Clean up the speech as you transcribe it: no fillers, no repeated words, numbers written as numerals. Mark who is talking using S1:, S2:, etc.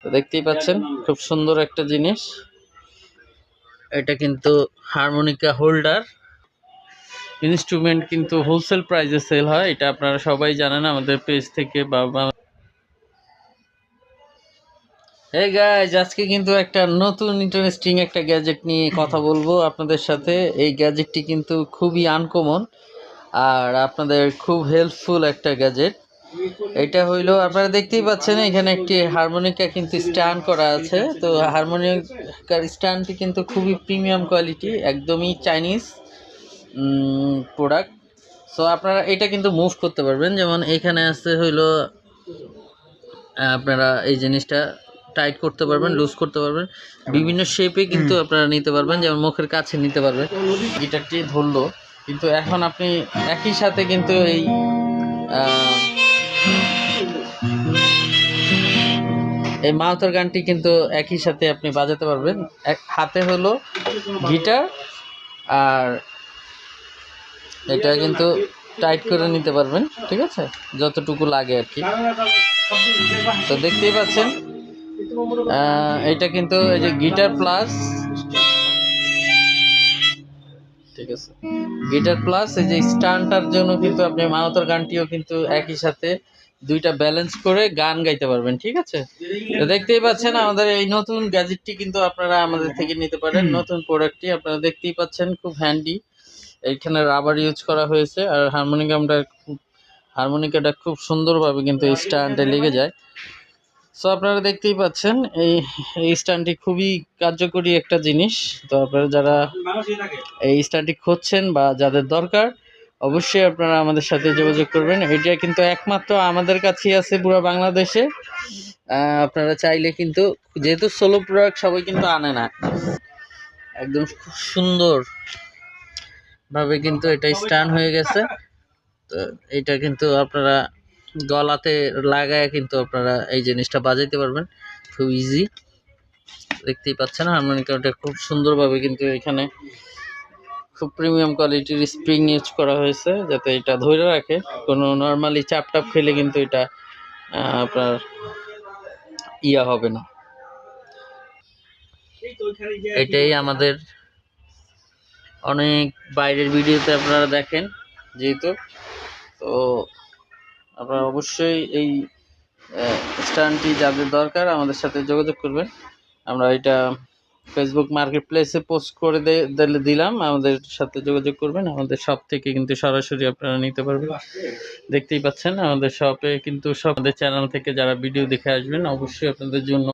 S1: তো দেখতেই পাচ্ছেন খুব সুন্দর একটা জিনিস। এটা কিন্তু হারমোনিকা হোল্ডার ইনস্ট্রুমেন্ট, কিন্তু হোলসেল প্রাইসে সেল হয়। এটা আপনারা সবাই জানেন আমাদের পেজ থেকে বা এই গাইজ, আজকে কিন্তু একটা নতুন ইন্টারেস্টিং একটা গ্যাজেট নিয়ে কথা বলবো আপনাদের সাথে। এই গ্যাজেটটি কিন্তু খুবই আনকমন আর আপনাদের খুব হেল্পফুল একটা গ্যাজেট। এটা হইলো আপনারা দেখতেই পাচ্ছেন এখানে একটি হারমোনিকা কিন্তু স্ট্যান্ড করা আছে। তো হারমোনিকার স্ট্যান্ডটি কিন্তু খুবই প্রিমিয়াম কোয়ালিটি, একদমই চাইনিজ প্রোডাক্ট। সো আপনারা এটা কিন্তু মুভ করতে পারবেন, যেমন এখানে আছে হইলো আপনারা এই জিনিসটা টাইট করতে পারবেন, লুজ করতে পারবেন, বিভিন্ন শেপে কিন্তু আপনারা নিতে পারবেন, যেমন মুখের কাছে নিতে পারবেন। গিটারটি ধরলো, কিন্তু এখন আপনি একই সাথে কিন্তু এই মাউথের গানটি কিন্তু একই সাথে আপনি বাজাতে পারবেন। এক হাতে হলো গিটার আর এটা কিন্তু টাইট করে নিতে পারবেন, ঠিক আছে, যতটুকু লাগে আর কি। তো দেখতেই পাচ্ছেন এটা কিন্তু এই যে গিটার প্লাস, ঠিক আছে, গিটার প্লাস এই যে স্ট্যান্ডটার জন্য কিন্তু আপনি মাউথের গানটিও কিন্তু একই সাথে দুইটা ব্যালেন্স করে গান গাইতে পারবেন, ঠিক আছে। তো দেখতেই পাচ্ছেন আমাদের এই নতুন গ্যাজেটটি কিন্তু আপনারা আমাদের থেকে নিতে পারেন। নতুন প্রোডাক্টটি আপনারা দেখতেই পাচ্ছেন, খুব হ্যান্ডি। এইখানে রাবার ইউজ করা হয়েছে আর হারমোনিকাটা খুব সুন্দরভাবে কিন্তু স্ট্যান্ডে লেগে যায়। সো আপনারা দেখতেই পাচ্ছেন এই স্ট্যান্ডটি খুবই কার্যকরী একটা জিনিস। তো আপনারা যারা এই স্ট্যান্ডটি খুঁজছেন বা যাদের দরকার, অবশ্যই আপনারা আমাদের সাথে যোগাযোগ করবেন। এটা কিন্তু একমাত্র আমাদের কাছেই আছে পুরো বাংলাদেশে। আপনারা চাইলে কিন্তু, যেহেতু সোলো প্রোডাক্ট সবাই কিন্তু আনে না, একদম খুব সুন্দর ভাবে কিন্তু এটা স্ট্যান্ড হয়ে গেছে। তো এটা কিন্তু আপনারা গলাতে লাগায় কিন্তু আপনারা এই জিনিসটা বাজাইতে পারবেন খুব ইজি। দেখতেই পাচ্ছেন হারমোনিকাটা খুব সুন্দরভাবে কিন্তু এখানে খুব প্রিমিয়াম কোয়ালিটির স্প্রিং ইউজ করা হয়েছে, যাতে এটা ধরে রাখে। কোনো নর্মালি চাপ টাপ খেলে কিন্তু এটা আপনার ইয়া হবে না। এটাই আমাদের অনেক বাইরের ভিডিওতে আপনারা দেখেন যেহেতু, তো আপনারা অবশ্যই এই স্ট্যান্ডটি যাদের দরকার আমাদের সাথে যোগাযোগ করবেন। আমরা এটা ফেসবুক মার্কেট প্লেসে পোস্ট করে দিলাম, আমাদের সাথে যোগাযোগ করবেন। আমাদের শপ থেকে কিন্তু সরাসরি আপনারা নিতে পারবেন। দেখতেই পাচ্ছেন আমাদের শপে কিন্তু সব, আমাদের চ্যানেল থেকে যারা ভিডিও দেখে আসবেন অবশ্যই আপনাদের জন্য